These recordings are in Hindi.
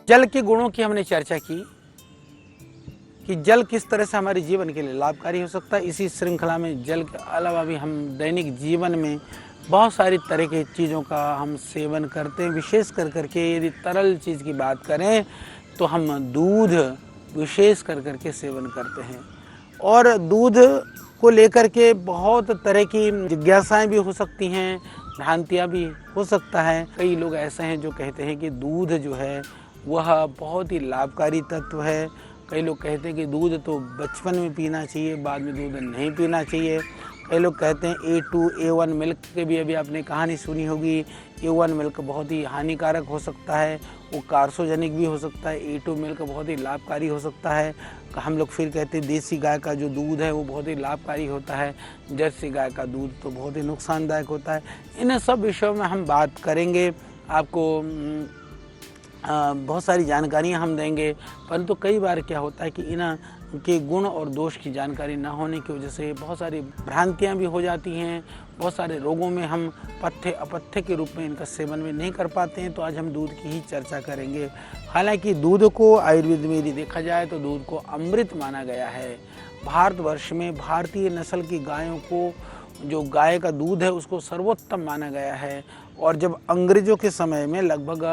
जल के गुणों की हमने चर्चा की कि जल किस तरह से हमारे जीवन के लिए लाभकारी हो सकता है। इसी श्रृंखला में जल के अलावा भी हम दैनिक जीवन में बहुत सारी तरह की चीज़ों का हम सेवन करते हैं। विशेष करके यदि तरल चीज़ की बात करें तो हम दूध विशेष करके सेवन करते हैं। और दूध को लेकर के बहुत तरह की जिज्ञासाएं भी हो सकती हैं, भ्रांतियां भी हो सकता है। कई लोग ऐसे हैं जो कहते हैं कि दूध जो है वह बहुत ही लाभकारी तत्व है। कई लोग कहते हैं कि दूध तो बचपन में पीना चाहिए, बाद में दूध नहीं पीना चाहिए। कई लोग कहते हैं A2 A1 मिल्क के भी अभी आपने कहानी सुनी होगी। A1 मिल्क बहुत ही हानिकारक हो सकता है, वो कार्सोजेनिक भी हो सकता है। A2 मिल्क बहुत ही लाभकारी हो सकता है। हम लोग फिर कहते हैं देसी गाय का जो दूध है वो बहुत ही लाभकारी होता है, जर्सी गाय का दूध तो बहुत ही नुकसानदायक होता है। इन सब विषयों में हम बात करेंगे, आपको बहुत सारी जानकारियाँ हम देंगे। परंतु कई बार क्या होता है कि इन के गुण और दोष की जानकारी न होने की वजह से बहुत सारी भ्रांतियाँ भी हो जाती हैं। बहुत सारे रोगों में हम पथ्य अपथ्य के रूप में इनका सेवन में नहीं कर पाते हैं। तो आज हम दूध की ही चर्चा करेंगे। हालांकि दूध को आयुर्वेद में यदि देखा जाए तो दूध को अमृत माना गया है। भारतवर्ष में भारतीय नस्ल की गायों को जो गाय का दूध है उसको सर्वोत्तम माना गया है। और जब अंग्रेज़ों के समय में लगभग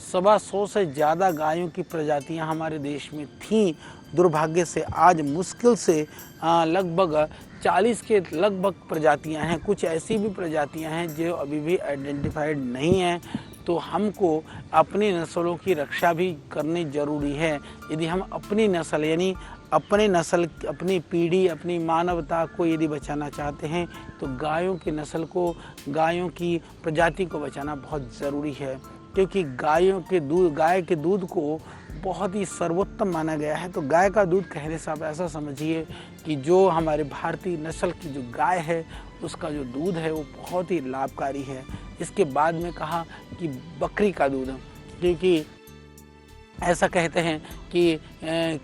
125 से ज़्यादा गायों की प्रजातियां हमारे देश में थीं, दुर्भाग्य से आज मुश्किल से लगभग 40 के लगभग प्रजातियां हैं। कुछ ऐसी भी प्रजातियां हैं जो अभी भी आइडेंटिफाइड नहीं हैं। तो हमको अपनी नस्लों की रक्षा भी करनी ज़रूरी है। यदि हम अपनी नस्ल यानी अपने नस्ल, अपनी पीढ़ी, अपनी मानवता को यदि बचाना चाहते हैं तो गायों की नस्ल को, गायों की प्रजाति को बचाना बहुत ज़रूरी है। क्योंकि गाय के दूध को बहुत ही सर्वोत्तम माना गया है। तो गाय का दूध कहने से आप ऐसा समझिए कि जो हमारे भारतीय नस्ल की जो गाय है उसका जो दूध है वो बहुत ही लाभकारी है। इसके बाद में कहा कि बकरी का दूध, क्योंकि ऐसा कहते हैं कि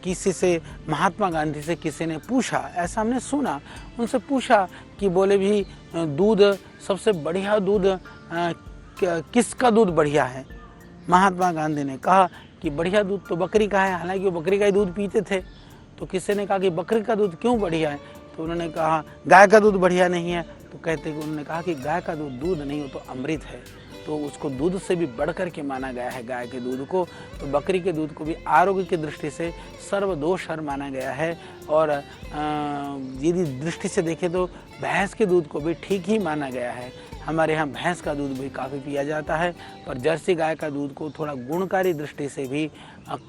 किसी से, महात्मा गांधी से किसी ने पूछा, ऐसा हमने सुना, उनसे पूछा कि बोले भी दूध सबसे बढ़िया दूध किसका दूध बढ़िया है। महात्मा गांधी ने कहा कि बढ़िया दूध तो बकरी का है। हालांकि वो बकरी का ही दूध पीते थे। तो किसी ने कहा कि बकरी का दूध क्यों बढ़िया है, तो उन्होंने कहा गाय का दूध बढ़िया नहीं है। तो कहते कि उन्होंने कहा कि गाय का दूध दूध नहीं, हो तो अमृत है। तो उसको दूध से भी बढ़ कर के माना गया है गाय के दूध को। तो बकरी के दूध को भी आरोग्य की दृष्टि से सर्वदोषहर माना गया है। और यदि दृष्टि से देखें तो भैंस के दूध को भी ठीक ही माना गया है। हमारे यहाँ भैंस का दूध भी काफ़ी पिया जाता है, पर जर्सी गाय का दूध को थोड़ा गुणकारी दृष्टि से भी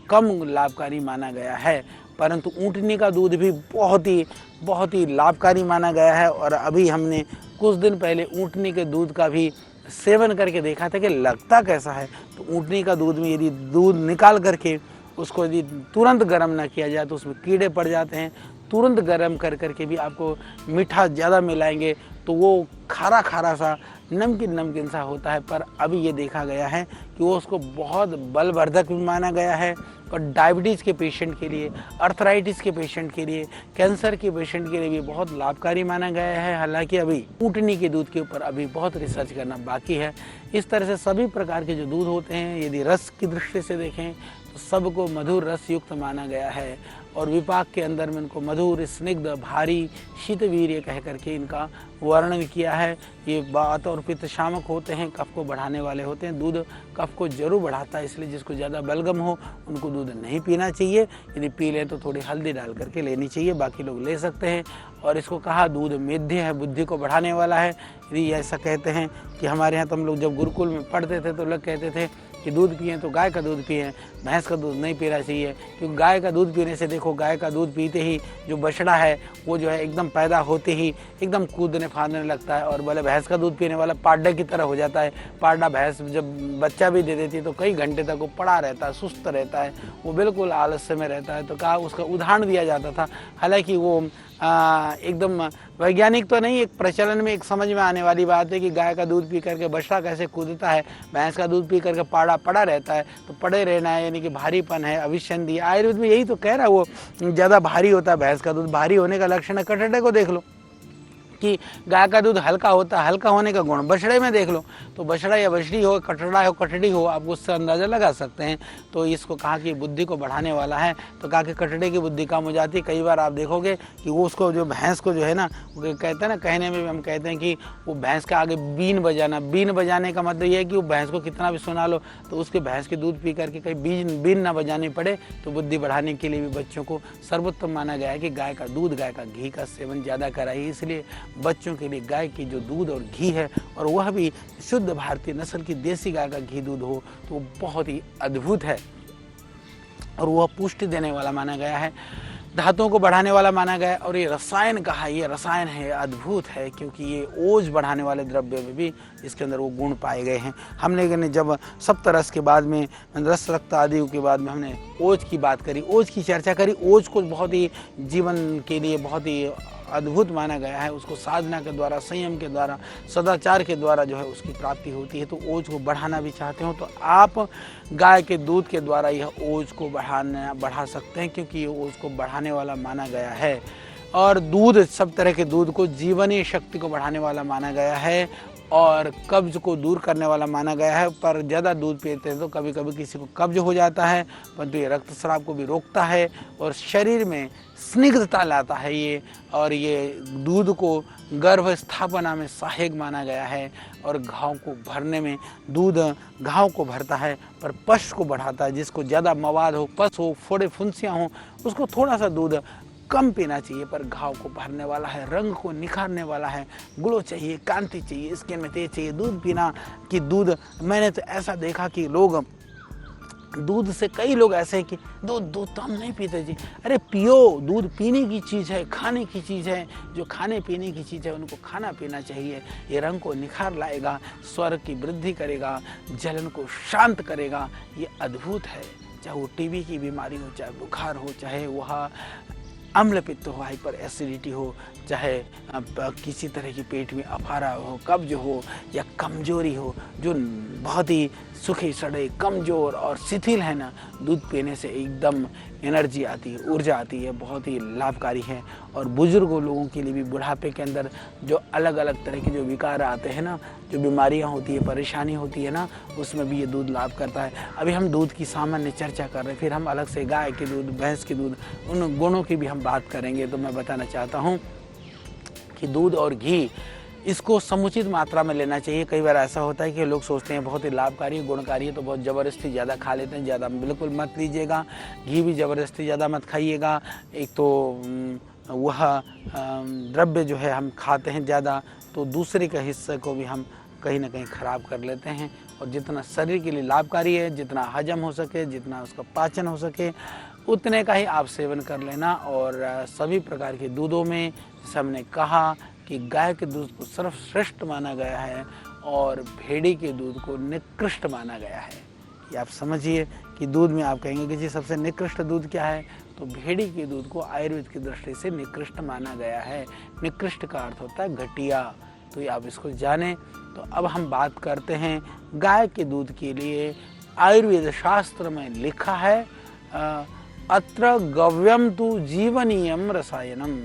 कम लाभकारी माना गया है। परंतु ऊँटनी का दूध भी बहुत ही लाभकारी माना गया है। और अभी हमने कुछ दिन पहले ऊँटनी के दूध का भी सेवन करके देखा था कि लगता कैसा है। तो ऊँटनी का दूध में यदि दूध निकाल करके उसको यदि तुरंत गर्म ना किया जाए तो उसमें कीड़े पड़ जाते हैं। तुरंत गर्म करके भी आपको मीठा ज़्यादा मिलाएंगे तो वो खारा सा नमकीन सा होता है। पर अभी ये देखा गया है कि वो उसको बहुत बलवर्धक भी माना गया है। और डायबिटीज़ के पेशेंट के लिए, अर्थराइटिस के पेशेंट के लिए, कैंसर के पेशेंट के लिए भी बहुत लाभकारी माना गया है। हालांकि अभी ऊँटनी के दूध के ऊपर अभी बहुत रिसर्च करना बाकी है। इस तरह से सभी प्रकार के जो दूध होते हैं यदि रस की दृष्टि से देखें तो सबको मधुर रस युक्त माना गया है। और विपाक के अंदर में इनको मधुर, स्निग्ध, भारी, शीतवीर्य कह करके इनका वर्णन किया है। ये वात और पित्त शामक होते हैं, कफ को बढ़ाने वाले होते हैं। दूध कफ को जरूर बढ़ाता है, इसलिए जिसको ज़्यादा बलगम हो उनको दूध नहीं पीना चाहिए। यदि पी लें तो थोड़ी हल्दी डाल करके लेनी चाहिए, बाकी लोग ले सकते हैं। और इसको कहा दूध मेध्य है, बुद्धि को बढ़ाने वाला है। यदि ऐसा कहते हैं कि हमारे यहाँ तो हम लोग जब गुरुकुल में पढ़ते थे तो लोग कहते थे कि दूध पिएं तो गाय का दूध पिएं, भैंस का दूध नहीं पीना चाहिए। क्योंकि गाय का दूध पीने से देखो, गाय का दूध पीते ही जो बछड़ा है वो जो है एकदम पैदा होते ही एकदम कूदने फांदने लगता है। और बोले भैंस का दूध पीने वाला पाड्डा की तरह हो जाता है। पाड्डा भैंस जब बच्चा भी दे देती है तो कई घंटे तक वो पड़ा रहता है, सुस्त रहता है, वो बिल्कुल आलस्य में रहता है। तो कहा उसका उदाहरण दिया जाता था। हालांकि वो एकदम वैज्ञानिक तो नहीं, एक प्रचलन में एक समझ में आने वाली बात है कि गाय का दूध पी करके बछड़ा कैसे कूदता है, भैंस का दूध पी करके पाड़ा पड़ा रहता है। तो पड़े रहना है यानी कि भारीपन है, अविश्वंदी। आयुर्वेद में यही तो कह रहा है, वो ज़्यादा भारी होता है भैंस का दूध। भारी होने का लक्षण है, कटहटे को देख लो, कि गाय का दूध हल्का होता है, हल्का होने का गुण बछड़े में देख लो, तो बछड़ा या बछड़ी हो, कटड़ा हो, कटड़ी हो, आप उससे अंदाज़ा लगा सकते हैं। तो इसको कहा कि बुद्धि को बढ़ाने वाला है, तो कहा कि कटड़े की बुद्धि कम हो जाती है। कई बार आप देखोगे कि वो उसको जो भैंस को जो है ना, वो कहते हैं ना, कहने में भी हम कहते हैं कि वो भैंस के आगे बीन बजाना, बीन बजाने का मतलब ये है कि वो भैंस को कितना भी सुना लो तो उसके भैंस के दूध पी करके कहीं बीन ना बजानी पड़े। तो बुद्धि बढ़ाने के लिए भी बच्चों को सर्वोत्तम माना गया है कि गाय का दूध, गाय का घी का सेवन ज़्यादा कराइए। इसलिए बच्चों के लिए गाय की जो दूध और घी है, और वह भी शुद्ध भारतीय नस्ल की देसी गाय का घी दूध हो, तो बहुत ही अद्भुत है और वह पुष्टि देने वाला माना गया है, धातुओं को बढ़ाने वाला माना गया है। और ये रसायन कहा, ये रसायन है, अद्भुत है, क्योंकि ये ओज बढ़ाने वाले द्रव्य में भी इसके अंदर वो गुण पाए गए हैं। हमने जब सप्तरस के बाद में, रस रक्त आदि के बाद में हमने ओज की बात करी, ओज की चर्चा करी। ओज को बहुत ही जीवन के लिए बहुत ही अद्भुत माना गया है। उसको साधना के द्वारा, संयम के द्वारा, सदाचार के द्वारा जो है उसकी प्राप्ति होती है। तो ओज को बढ़ाना भी चाहते हो तो आप गाय के दूध के द्वारा यह ओज को बढ़ा सकते हैं, क्योंकि ये ओज को बढ़ाने वाला माना गया है। और दूध, सब तरह के दूध को जीवनीय शक्ति को बढ़ाने वाला माना गया है और कब्ज को दूर करने वाला माना गया है। पर ज़्यादा दूध पीते हैं तो कभी कभी किसी को कब्ज हो जाता है, परंतु ये रक्तस्राव को भी रोकता है और शरीर में स्निग्धता लाता है ये। और ये दूध को गर्भ स्थापना में सहायक माना गया है और घाव को भरने में, दूध घाव को भरता है पर पश को बढ़ाता है। जिसको ज़्यादा मवाद हो, पस हो, फोड़े फुंसियाँ हो, उसको थोड़ा सा दूध कम पीना चाहिए, पर घाव को भरने वाला है, रंग को निखारने वाला है, ग्लो चाहिए, कांति चाहिए, स्किन में तेज चाहिए। दूध पीना कि दूध, मैंने तो ऐसा देखा कि लोग दूध से, कई लोग ऐसे हैं कि दूध तो हम नहीं पीते जी। अरे पियो, दूध पीने की चीज़ है, खाने की चीज़ है। जो खाने पीने की चीज़ है उनको खाना पीना चाहिए। ये रंग को निखार लाएगा, स्वर की वृद्धि करेगा, जलन को शांत करेगा। ये अद्भुत है। चाहे वो टीबी की बीमारी हो, चाहे बुखार हो, चाहे वह अम्ल पित्त हो, हाइपर एसिडिटी हो, चाहे किसी तरह की पेट में अफारा हो, कब्ज हो या कमजोरी हो, जो बहुत ही सूखे सड़े, कमज़ोर और शिथिल है ना, दूध पीने से एकदम एनर्जी आती है, ऊर्जा आती है, बहुत ही लाभकारी है। और बुजुर्गों लोगों के लिए भी बुढ़ापे के अंदर जो अलग अलग तरह के जो विकार आते हैं ना, जो बीमारियां होती है, परेशानी होती है ना, उसमें भी ये दूध लाभ करता है। अभी हम दूध की सामान्य चर्चा कर रहे हैं, फिर हम अलग से गाय के दूध, भैंस के दूध, उन गुणों की भी हम बात करेंगे। तो मैं बताना चाहता हूँ कि दूध और घी, इसको समुचित मात्रा में लेना चाहिए। कई बार ऐसा होता है कि लोग सोचते हैं बहुत ही लाभकारी, गुणकारी है, तो बहुत ज़बरदस्ती ज़्यादा खा लेते हैं। ज़्यादा बिल्कुल मत लीजिएगा, घी भी ज़बरदस्ती ज़्यादा मत खाइएगा। एक तो वह द्रव्य जो है हम खाते हैं ज़्यादा, तो दूसरे के हिस्से को भी हम कहीं ना कहीं ख़राब कर लेते हैं। और जितना शरीर के लिए लाभकारी है, जितना हजम हो सके, जितना उसका पाचन हो सके, उतने का ही आप सेवन कर लेना। और सभी प्रकार के दूधों में, जैसे हमने कहा कि गाय के दूध को सर्वश्रेष्ठ माना गया है और भेड़ी के दूध को निकृष्ट माना गया है। ये आप समझिए कि दूध में आप कहेंगे कि जी सबसे निकृष्ट दूध क्या है, तो भेड़ी के दूध को आयुर्वेद की दृष्टि से निकृष्ट माना गया है। निकृष्ट का अर्थ होता है घटिया, तो ये आप इसको जानें। तो अब हम बात करते हैं गाय के दूध के लिए। आयुर्वेद शास्त्र में लिखा है अत्र गव्यम तु जीवनीयम रसायनम,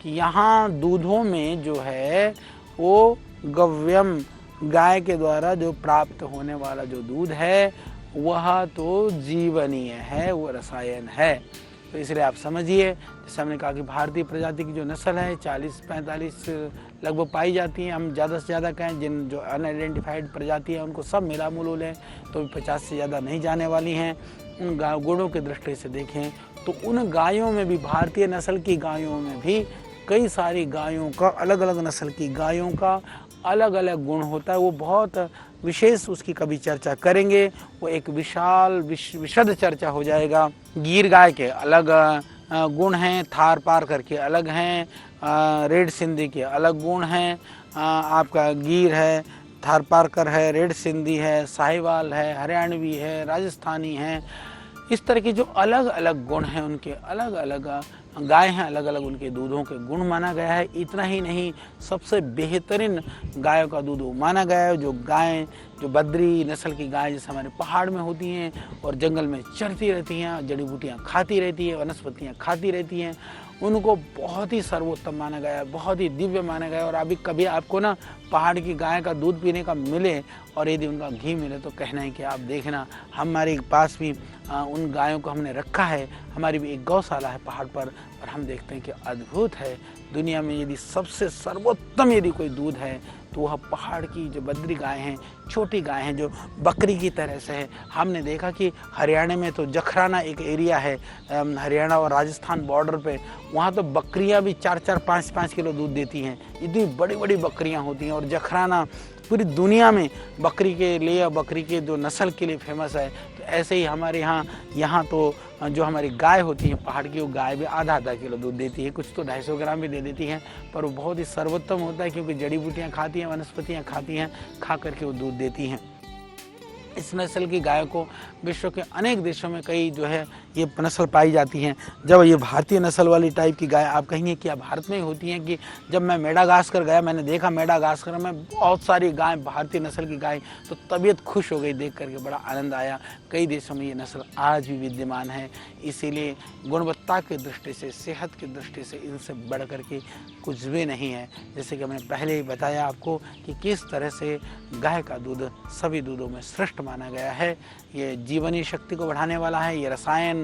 कि यहाँ दूधों में जो है वो गव्यम, गाय के द्वारा जो प्राप्त होने वाला जो दूध है वह तो जीवनीय है, वो रसायन है। तो इसलिए आप समझिए, जैसे हमने कहा कि भारतीय प्रजाति की जो नस्ल है 40-45 लगभग पाई जाती हैं। हम ज़्यादा से ज़्यादा कहें, जिन जो अनआइडेंटिफाइड प्रजाति है उनको सब मिला मूल लें तो 50 से ज़्यादा नहीं जाने वाली हैं। उन गुणों की दृष्टि से देखें तो उन गायों में भी, भारतीय नस्ल की गायों में भी कई सारी गायों का, अलग अलग नस्ल की गायों का अलग अलग गुण होता है। वो बहुत विशेष, उसकी कभी चर्चा करेंगे, वो एक विशाल विशद चर्चा हो जाएगा। गिर गाय के अलग गुण हैं, थार पार करके अलग हैं, रेड सिंधी के अलग गुण हैं। आपका गिर है, थार पारकर है, रेड सिंधी है, साहिवाल है, हरियाणवी है, राजस्थानी है। इस तरह के जो अलग अलग गुण हैं, उनके अलग अलग गाय हैं, अलग अलग उनके दूधों के गुण माना गया है। इतना ही नहीं, सबसे बेहतरीन गायों का दूध माना गया है जो गाय, जो बद्री नस्ल की गाय जैसे हमारे पहाड़ में होती हैं और जंगल में चरती रहती हैं, जड़ी बूटियाँ खाती रहती हैं, वनस्पतियाँ खाती रहती हैं, उनको बहुत ही सर्वोत्तम माना गया, बहुत ही दिव्य माना गया। और अभी कभी आपको ना पहाड़ की गाय का दूध पीने का मिले और यदि उनका घी मिले तो कहना है कि आप देखना, हमारे पास भी उन गायों को हमने रखा है, हमारी भी एक गौशाला है पहाड़ पर, और हम देखते हैं कि अद्भुत है। दुनिया में यदि सबसे सर्वोत्तम यदि कोई दूध है तो वह पहाड़ की जो बद्री गाय हैं, छोटी गाय हैं, जो बकरी की तरह से है। हमने देखा कि हरियाणा में तो जखराना एक एरिया है, हरियाणा और राजस्थान बॉर्डर पे, वहाँ तो बकरियाँ भी 4-4, 5-5 किलो दूध देती हैं। इतनी बड़ी बड़ी बकरियाँ होती हैं। और जखराना पूरी दुनिया में बकरी के लिए, बकरी के जो नस्ल के लिए फेमस है। तो ऐसे ही हमारे यहाँ तो जो हमारी गाय होती है पहाड़ की, वो गाय भी आधा किलो दूध देती है, कुछ तो 250 ग्राम भी दे देती हैं, पर वो बहुत ही सर्वोत्तम होता है क्योंकि जड़ी बूटियाँ खाती हैं, वनस्पतियाँ खाती हैं, खा करके वो दूध देती हैं। इस नस्ल की गायों को विश्व के अनेक देशों में कई जो है ये नस्ल पाई जाती हैं। जब ये भारतीय नस्ल वाली टाइप की गाय, आप कहेंगे कि भारत में ही होती हैं, कि जब मैं मेडागास्कर गया, मैंने देखा मेडागास्कर में बहुत सारी गाय भारतीय नस्ल की गाय, तो तबीयत खुश हो गई देख करके, बड़ा आनंद आया। कई देशों में ये नस्ल आज भी विद्यमान है। इसीलिए गुणवत्ता की दृष्टि से, सेहत की दृष्टि से इनसे बढ़ करके कुछ भी नहीं है। जैसे कि मैंने पहले ही बताया आपको कि किस तरह से गाय का दूध सभी दूधों में श्रेष्ठ माना गया है। ये जीवनी शक्ति को बढ़ाने वाला है। ये रसायन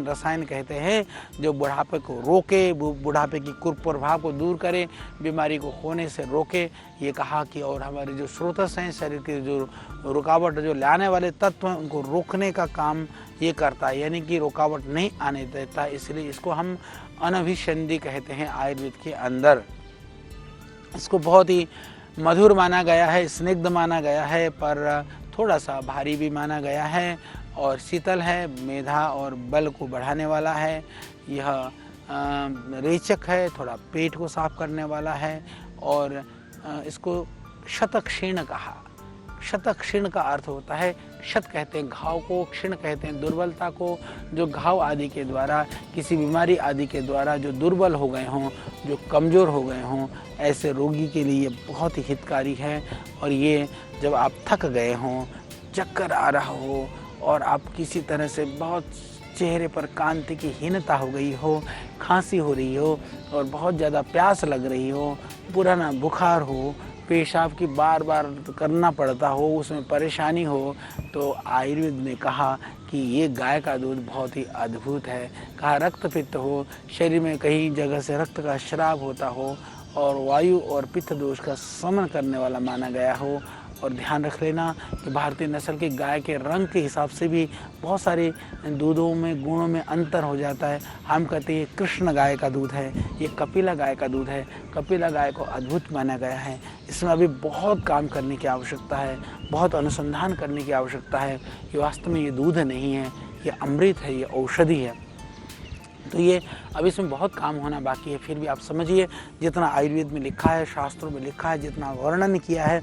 कहते हैं जो बुढ़ापे को रोके, बुढ़ापे की कुप्रभाव को दूर करे, बीमारी को होने से रोके। ये कहा कि और हमारे जो स्रोतस हैं, शरीर के जो रुकावट जो लाने वाले तत्व हैं, उनको रोकने का काम ये करता है, यानी कि रुकावट नहीं आने देता। इसलिए इसको हम अनभिसंधि कहते हैं आयुर्वेद के अंदर। इसको बहुत ही मधुर माना गया है, स्निग्ध माना गया है, पर थोड़ा सा भारी भी माना गया है, और शीतल है, मेधा और बल को बढ़ाने वाला है। यह रेचक है, थोड़ा पेट को साफ करने वाला है, और इसको शतक्षीण कहा। शतक्षीण का अर्थ होता है, शत कहते हैं घाव को, क्षीण कहते हैं दुर्बलता को। जो घाव आदि के द्वारा, किसी बीमारी आदि के द्वारा जो दुर्बल हो गए हों, जो कमज़ोर हो गए हों, ऐसे रोगी के लिए ये बहुत ही हितकारी है। और ये जब आप थक गए हों, चक्कर आ रहा हो, और आप किसी तरह से बहुत चेहरे पर कांति की हीनता हो गई हो, खांसी हो रही हो, और बहुत ज़्यादा प्यास लग रही हो, पुराना बुखार हो, पेशाब की बार बार करना पड़ता हो, उसमें परेशानी हो, तो आयुर्वेद ने कहा कि ये गाय का दूध बहुत ही अद्भुत है। कहा रक्त पित्त हो, शरीर में कहीं जगह से रक्त का स्राव होता हो, और वायु और पित्त दोष का शमन करने वाला माना गया हो। और ध्यान रख लेना कि भारतीय नस्ल की गाय के रंग के हिसाब से भी बहुत सारे दूधों में, गुणों में अंतर हो जाता है। हम कहते हैं ये कृष्ण गाय का दूध है, ये कपिला गाय का दूध है। कपिला गाय को अद्भुत माना गया है। इसमें अभी बहुत काम करने की आवश्यकता है, बहुत अनुसंधान करने की आवश्यकता है। ये वास्तव में ये दूध नहीं है, ये अमृत है, ये औषधि है। तो ये अब इसमें बहुत काम होना बाकी है। फिर भी आप समझिए, जितना आयुर्वेद में लिखा है, शास्त्रों में लिखा है, जितना वर्णन किया है,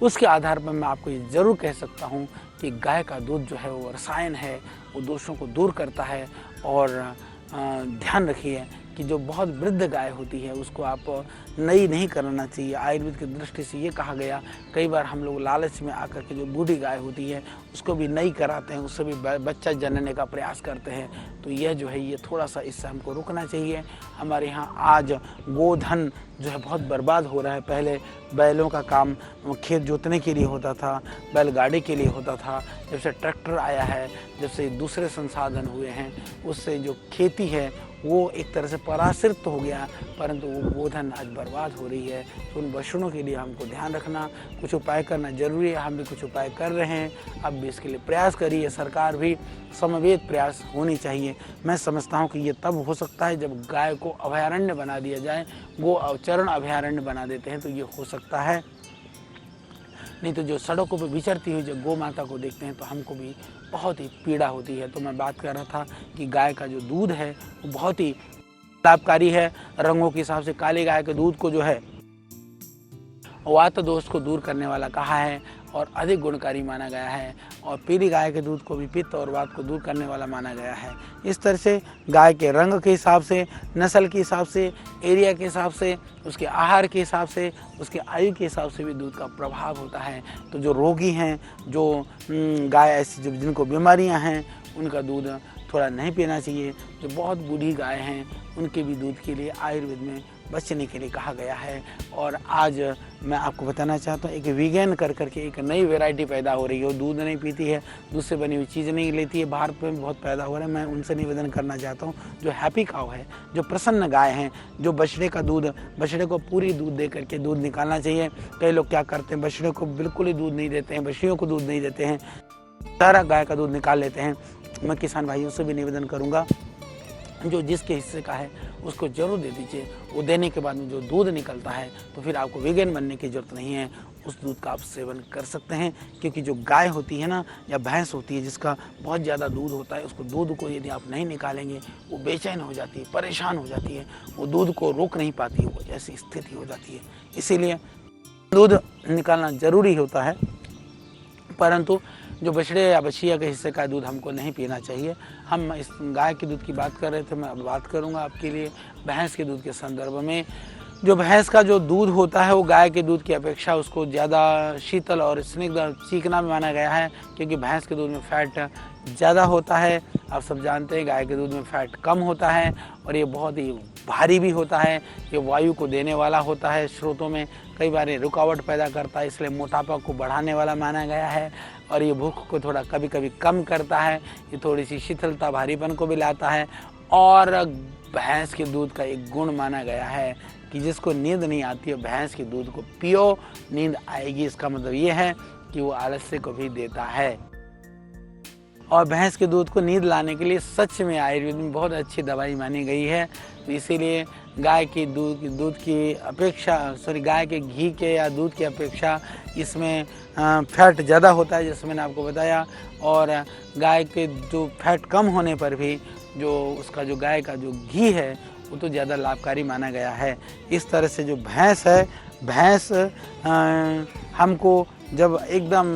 उसके आधार पर मैं आपको ये ज़रूर कह सकता हूँ कि गाय का दूध जो है वो रसायन है, वो दोषों को दूर करता है। और ध्यान रखिए कि जो बहुत वृद्ध गाय होती है उसको आप नई नहीं कराना चाहिए। आयुर्वेद की दृष्टि से ये कहा गया, कई बार हम लोग लालच में आकर के जो बूढ़ी गाय होती है उसको भी नई कराते हैं, उससे भी बच्चा जनने का प्रयास करते हैं। तो यह जो है ये थोड़ा सा इससे हमको रुकना चाहिए। हमारे यहाँ आज गोधन जो है बहुत बर्बाद हो रहा है। पहले बैलों का काम खेत जोतने के लिए होता था, बैलगाड़ी के लिए होता था। जब से ट्रैक्टर आया है, जब से दूसरे संसाधन हुए हैं, उससे जो खेती है वो एक तरह से पराश्रित तो हो गया, परंतु वो गोधन आज बर्बाद हो रही है। तो उन वैष्णों के लिए हमको ध्यान रखना, कुछ उपाय करना जरूरी है। हम भी कुछ उपाय कर रहे हैं, अब भी इसके लिए प्रयास करिए। सरकार भी समवेत प्रयास होनी चाहिए। मैं समझता हूँ कि ये तब हो सकता है जब गाय को अभयारण्य बना दिया जाए, गो चरण अभयारण्य बना देते हैं तो ये हो सकता है। नहीं तो जो सड़कों पर विचरती हुई जो गौ माता को देखते हैं तो हमको भी बहुत ही पीड़ा होती है। तो मैं बात कर रहा था कि गाय का जो दूध है वो बहुत ही लाभकारी है। रंगों के हिसाब से काली गाय के दूध को जो है वात दोष को दूर करने वाला कहा है और अधिक गुणकारी माना गया है। और पीली गाय के दूध को भी पित्त और वात को दूर करने वाला माना गया है। इस तरह से गाय के रंग के हिसाब से, नस्ल के हिसाब से, एरिया के हिसाब से, उसके आहार के हिसाब से, उसके आयु के हिसाब से भी दूध का प्रभाव होता है। तो जो रोगी हैं, जो गाय ऐसी जो जिनको बीमारियां हैं, उनका दूध थोड़ा नहीं पीना चाहिए। जो बहुत बूढ़ी गाय हैं उनके भी दूध के लिए आयुर्वेद में बचने के लिए कहा गया है। और आज मैं आपको बताना चाहता हूँ, एक वीगन कर करके एक नई वैरायटी पैदा हो रही है। वो दूध नहीं पीती है, दूध से बनी हुई चीज़ नहीं लेती है, भारत में बहुत पैदा हो रहा है। मैं उनसे निवेदन करना चाहता हूँ, जो हैप्पी काउ है, जो प्रसन्न गाय हैं, जो बछड़े का दूध, बछड़े को पूरी दूध दे करके दूध निकालना चाहिए। कई लोग क्या करते हैं, बछड़े को बिल्कुल ही दूध नहीं देते हैं, बछड़ियों को दूध नहीं देते हैं, सारा गाय का दूध निकाल लेते हैं। मैं किसान भाइयों से भी निवेदन करूँगा, जो जिसके हिस्से का है उसको जरूर दे दीजिए। वो देने के बाद में जो दूध निकलता है तो फिर आपको वीगन बनने की ज़रूरत नहीं है, उस दूध का आप सेवन कर सकते हैं। क्योंकि जो गाय होती है ना, या भैंस होती है जिसका बहुत ज़्यादा दूध होता है, उसको दूध को यदि आप नहीं निकालेंगे वो बेचैन हो जाती है, परेशान हो जाती है, वो दूध को रोक नहीं पाती है, वो ऐसी स्थिति हो जाती है। इसीलिए दूध निकालना ज़रूरी होता है, परंतु जो बछड़े या बछिया के हिस्से का दूध हमको नहीं पीना चाहिए। हम इस गाय के दूध की बात कर रहे थे, मैं अब बात करूंगा आपके लिए भैंस के दूध के संदर्भ में। जो भैंस का जो दूध होता है वो गाय के दूध की अपेक्षा उसको ज़्यादा शीतल और स्निग्ध चिकना भी माना गया है, क्योंकि भैंस के दूध में फैट ज़्यादा होता है। आप सब जानते हैं गाय के दूध में फैट कम होता है, और ये बहुत ही भारी भी होता है। ये वायु को देने वाला होता है, स्रोतों में कई बार ये रुकावट पैदा करता है, इसलिए मोटापा को बढ़ाने वाला माना गया है। और ये भूख को थोड़ा कभी कभी कम करता है, ये थोड़ी सी शीतलता भारीपन को भी लाता है। और भैंस के दूध का एक गुण माना गया है कि जिसको नींद नहीं आती है, भैंस के दूध को पियो, नींद आएगी। इसका मतलब ये है कि वो आलस्य को भी देता है। और भैंस के दूध को नींद लाने के लिए सच में आयुर्वेद में बहुत अच्छी दवाई मानी गई है। तो इसीलिए गाय के दूध की अपेक्षा गाय के घी के या दूध की अपेक्षा इसमें फैट ज़्यादा होता है, जैसे मैंने आपको बताया। और गाय के जो फैट कम होने पर भी जो उसका जो गाय का जो घी है वो तो ज़्यादा लाभकारी माना गया है। इस तरह से जो भैंस है, भैंस हमको जब एकदम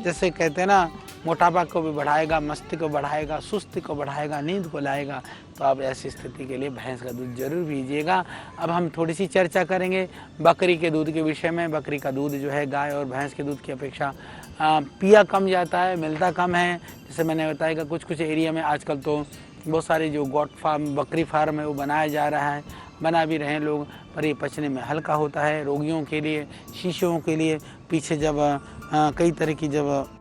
जैसे कहते हैं ना, मोटापा को भी बढ़ाएगा, मस्ती को बढ़ाएगा, सुस्ती को बढ़ाएगा, नींद को लाएगा, तो आप ऐसी स्थिति के लिए भैंस का दूध जरूर पीजिएगा। अब हम थोड़ी सी चर्चा करेंगे बकरी के दूध के विषय में। बकरी का दूध जो है गाय और भैंस के दूध की अपेक्षा पिया कम जाता है, मिलता कम है। जैसे मैंने बताया कि कुछ कुछ एरिया में आजकल तो बहुत सारे जो गोट फार्म, बकरी फार्म है वो बनाया जा रहा है, बना भी रहे हैं लोग, पर ये पचने में हल्का होता है। रोगियों के लिए, शिशुओं के लिए, पीछे जब कई तरह की जब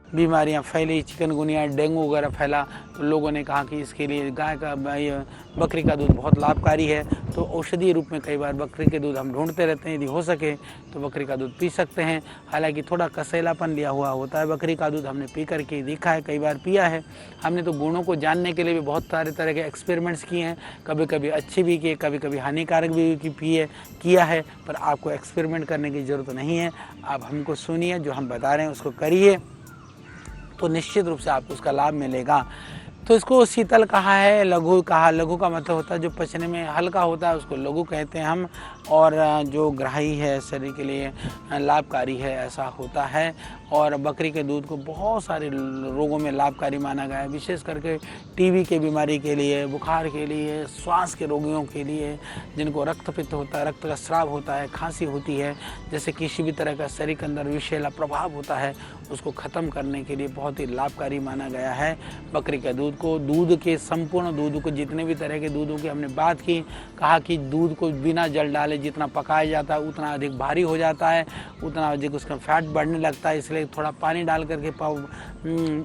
बीमारियां फैली, चिकनगुनिया, डेंगू वगैरह फैला, तो लोगों ने कहा कि इसके लिए गाय का बकरी का दूध बहुत लाभकारी है। तो औषधीय रूप में कई बार बकरी के दूध हम ढूंढते रहते हैं, यदि हो सके तो बकरी का दूध पी सकते हैं। हालांकि थोड़ा कसैलापन लिया हुआ होता है बकरी का दूध, हमने पी करके देखा है, कई बार पिया है हमने। तो गुणों को जानने के लिए भी बहुत सारे तरह के एक्सपेरिमेंट्स किए हैं, कभी कभी अच्छे भी किए, कभी कभी हानिकारक भी किया है। पर आपको एक्सपेरिमेंट करने की ज़रूरत नहीं है, आप हमको सुनिए, जो हम बता रहे हैं उसको करिए, तो निश्चित रूप से आपको उसका लाभ मिलेगा। तो इसको शीतल कहा है, लघु कहा। लघु का मतलब होता है जो पचने में हल्का होता है, उसको लघु कहते हैं हम। और जो ग्राही है, शरीर के लिए लाभकारी है, ऐसा होता है। और बकरी के दूध को बहुत सारे रोगों में लाभकारी माना गया है, विशेष करके टीबी के बीमारी के लिए, बुखार के लिए, श्वास के रोगियों के लिए, जिनको रक्तपित्त होता है, रक्त का स्राव होता है, खांसी होती है, जैसे किसी भी तरह का शरीर के अंदर विषैला प्रभाव होता है, उसको ख़त्म करने के लिए बहुत ही लाभकारी माना गया है बकरी के दूध को। दूध के संपूर्ण दूध को, जितने भी तरह के दूधों की हमने बात की, कहा कि दूध को बिना जल डाले जितना पकाया जाता है उतना अधिक भारी हो जाता है, उतना अधिक उसका फैट बढ़ने लगता है। इसलिए थोड़ा पानी डाल करके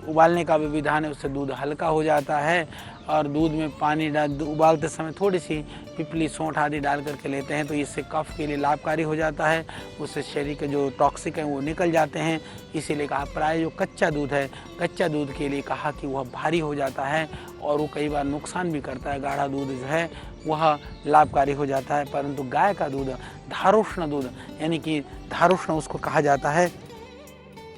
उबालने का भी विधान है, उससे दूध हल्का हो जाता है। और दूध में पानी उबालते समय थोड़ी सी पिपली, सौंठ आदि डाल करके लेते हैं, तो इससे कफ के लिए लाभकारी हो जाता है, उससे शरीर के जो टॉक्सिक हैं वो निकल जाते हैं। इसीलिए कहा प्राय जो कच्चा दूध है, कच्चा दूध के लिए कहा कि वह भारी हो जाता है और वो कई बार नुकसान भी करता है। गाढ़ा दूध जो है वह लाभकारी हो जाता है। परंतु गाय का दूध, धारोष्ण दूध, यानी कि धारोष्ण उसको कहा जाता है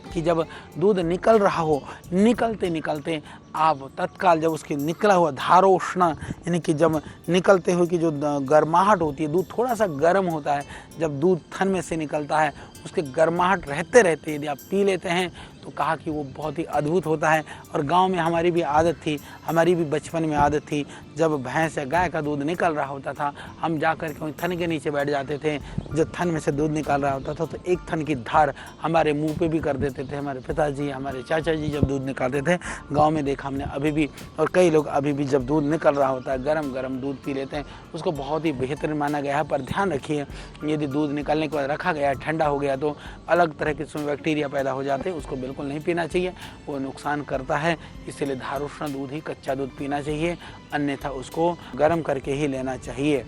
कि जब दूध निकल रहा हो, निकलते निकलते आप तत्काल जब उसके निकला हुआ धारोष्ण, यानी कि जब निकलते हुए की जो गर्माहट होती है, दूध थोड़ा सा गर्म होता है, जब दूध थन में से निकलता है, उसके गर्माहट रहते रहते यदि आप पी लेते हैं तो कहा कि वो बहुत ही अद्भुत होता है। और गांव में हमारी भी आदत थी, हमारी भी बचपन में आदत थी, जब भैंस या गाय का दूध निकल रहा होता था हम जा कर के थन के नीचे बैठ जाते थे। जब थन में से दूध निकल रहा होता था तो एक थन की धार हमारे मुंह पे भी कर देते थे हमारे पिताजी, हमारे चाचा जी जब दूध निकालते थे। गाँव में देखा हमने अभी भी, और कई लोग अभी भी जब दूध निकल रहा होता है गरम गरम दूध पी लेते हैं। उसको बहुत ही बेहतरीन माना गया है। पर ध्यान रखिए, यदि दूध निकलने के बाद रखा गया ठंडा हो गया तो अलग तरह के उसमें बैक्टीरिया पैदा हो जाते हैं। उसको बिल्कुल नहीं पीना चाहिए, वो नुकसान करता है। इसलिए धारोष्ण दूध ही, कच्चा दूध पीना चाहिए, अन्यथा उसको गर्म करके ही लेना चाहिए।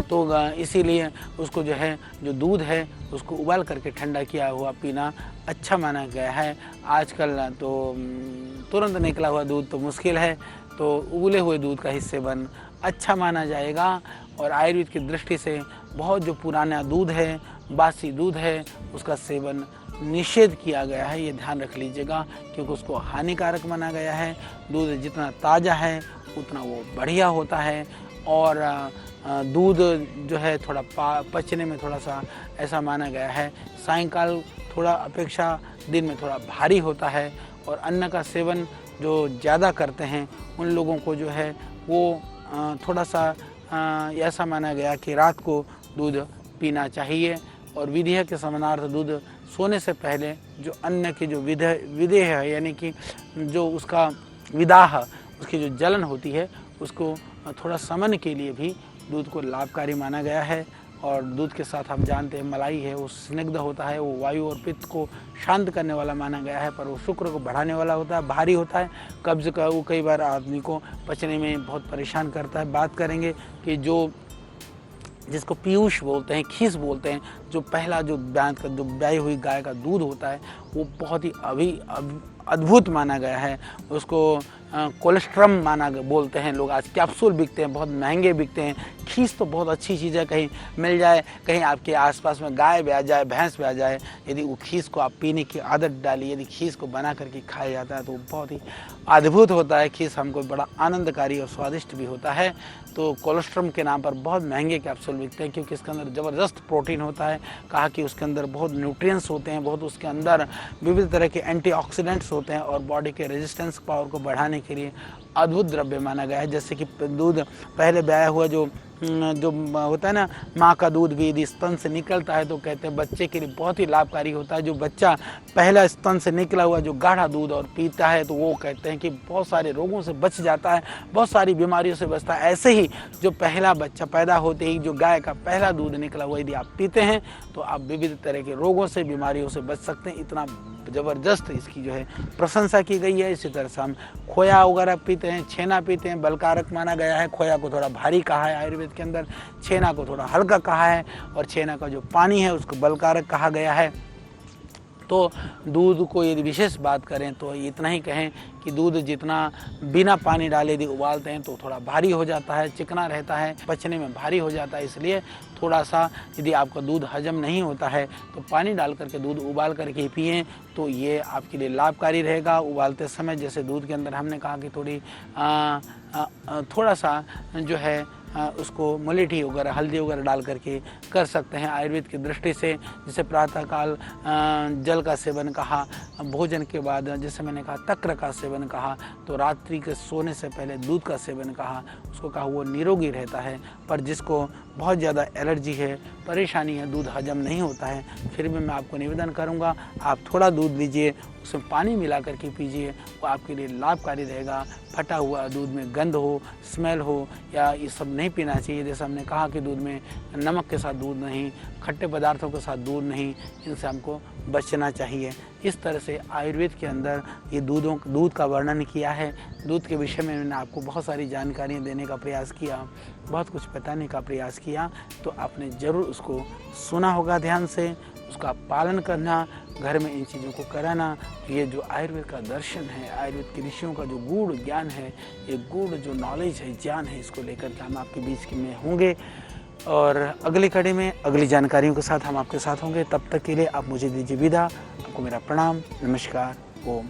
तो इसीलिए उसको जो है, जो दूध है उसको उबाल करके ठंडा किया हुआ पीना अच्छा माना गया है। आजकल तो तुरंत निकला हुआ दूध तो मुश्किल है, तो उबले हुए दूध का ही सेवन अच्छा माना जाएगा। और आयुर्वेद की दृष्टि से बहुत जो पुराना दूध है, बासी दूध है, उसका सेवन निषेध किया गया है। ये ध्यान रख लीजिएगा, क्योंकि उसको हानिकारक माना गया है। दूध जितना ताज़ा है उतना वो बढ़िया होता है। और दूध जो है थोड़ा पचने में थोड़ा सा ऐसा माना गया है, सायंकाल थोड़ा अपेक्षा दिन में थोड़ा भारी होता है। और अन्न का सेवन जो ज़्यादा करते हैं उन लोगों को जो है वो थोड़ा सा ऐसा माना गया कि रात को दूध पीना चाहिए। और विधेय के समानार्थ दूध सोने से पहले जो अन्न की जो विधेय है, यानी कि जो उसका विदाह, उसकी जो जलन होती है, उसको थोड़ा समन के लिए भी दूध को लाभकारी माना गया है। और दूध के साथ हम जानते हैं मलाई है, वो स्निग्ध होता है, वो वायु और पित्त को शांत करने वाला माना गया है। पर वो शुक्र को बढ़ाने वाला होता है, भारी होता है, कब्ज का वो कई बार आदमी को पचने में बहुत परेशान करता है। बात करेंगे कि जो जिसको पीयूष बोलते हैं, खीस बोलते हैं, जो पहला जो ब्याई हुई गाय का दूध होता है वो बहुत ही अद्भुत माना गया है। उसको कोलेस्ट्रम बोलते हैं लोग। आज कैप्सूल बिकते हैं, बहुत महंगे बिकते हैं। खीस तो बहुत अच्छी चीज़ है, कहीं मिल जाए, कहीं आपके आसपास में गाय ब्याह जाए, भैंस ब्याह जाए, यदि वो खीस को आप पीने की आदत डाली, यदि खीस को बना करके खाया जाता है तो बहुत ही अद्भुत होता है। खीस हमको बड़ा आनंदकारी और स्वादिष्ट भी होता है। तो कोलेस्ट्रम के नाम पर बहुत महंगे कैप्सूल बिकते हैं, क्योंकि इसके अंदर ज़बरदस्त प्रोटीन होता है। कहा कि उसके अंदर बहुत न्यूट्रिएंट्स होते हैं, बहुत उसके अंदर विविध तरह के एंटीऑक्सीडेंट्स होते हैं और बॉडी के रेजिस्टेंस पावर को बढ़ाने के लिए अद्भुत द्रव्य माना गया है। जैसे कि दूध पहले ब्याया हुआ जो होता है ना, माँ का दूध भी यदि स्तन से निकलता है तो कहते हैं बच्चे के लिए बहुत ही लाभकारी होता है। जो बच्चा पहला स्तन से निकला हुआ जो गाढ़ा दूध और पीता है तो वो कहते हैं कि बहुत सारे रोगों से बच जाता है, बहुत सारी बीमारियों से बचता है। ऐसे ही जो पहला बच्चा पैदा होते ही जो गाय का पहला दूध निकला हुआ यदि आप पीते हैं तो आप विविध तरह के रोगों से, बीमारियों से बच सकते हैं। इतना ज़बरदस्त इसकी जो है प्रशंसा की गई है। इसी तरह से हम खोया वगैरह पीते हैं, छेना पीते हैं, बलकारक माना गया है। खोया को थोड़ा भारी कहा है आयुर्वेद के अंदर, छेना को थोड़ा हल्का कहा है, और छेना का जो पानी है उसको बलकारक कहा गया है। तो दूध को यदि विशेष बात करें तो इतना ही कहें कि दूध जितना बिना पानी डाले यदि उबालते हैं तो थोड़ा भारी हो जाता है, चिकना रहता है, पचने में भारी हो जाता है। इसलिए थोड़ा सा यदि आपका दूध हजम नहीं होता है तो पानी डाल करके दूध उबाल करके पिएं तो ये आपके लिए लाभकारी रहेगा। उबालते समय जैसे दूध के अंदर हमने कहा कि थोड़ा सा जो है उसको मुलेठी वगैरह, हल्दी वगैरह डाल करके कर सकते हैं आयुर्वेद की दृष्टि से। जैसे प्रातःकाल जल का सेवन कहा, भोजन के बाद जैसे मैंने कहा तक्र का सेवन कहा, तो रात्रि के सोने से पहले दूध का सेवन कहा, उसको कहा वो निरोगी रहता है। पर जिसको बहुत ज़्यादा एलर्जी है, परेशानी है, दूध हजम नहीं होता है, फिर भी मैं आपको निवेदन करूँगा आप थोड़ा दूध लीजिए, उसमें पानी मिला करके पीजिए, वो आपके लिए लाभकारी रहेगा। फटा हुआ दूध में गंध हो, स्मेल हो, या ये सब नहीं पीना चाहिए। जैसे हमने कहा कि दूध में नमक के साथ दूध नहीं, खट्टे पदार्थों के साथ दूध नहीं, इनसे हमको बचना चाहिए। इस तरह से आयुर्वेद के अंदर ये दूध का वर्णन किया है। दूध के विषय में मैंने आपको बहुत सारी जानकारियाँ देने का प्रयास किया, बहुत कुछ बताने का प्रयास किया, तो आपने ज़रूर उसको सुना होगा ध्यान से, उसका पालन करना, घर में इन चीज़ों को कराना। ये जो आयुर्वेद का दर्शन है, आयुर्वेद के ऋषियों का जो गूढ़ ज्ञान है, ये गूढ़ जो नॉलेज है, ज्ञान है, इसको लेकर के हम आपके बीच में होंगे और अगली कड़ी में अगली जानकारियों के साथ हम आपके साथ होंगे। तब तक के लिए आप मुझे दीजिए विदा। आपको मेरा प्रणाम, नमस्कार, ओम।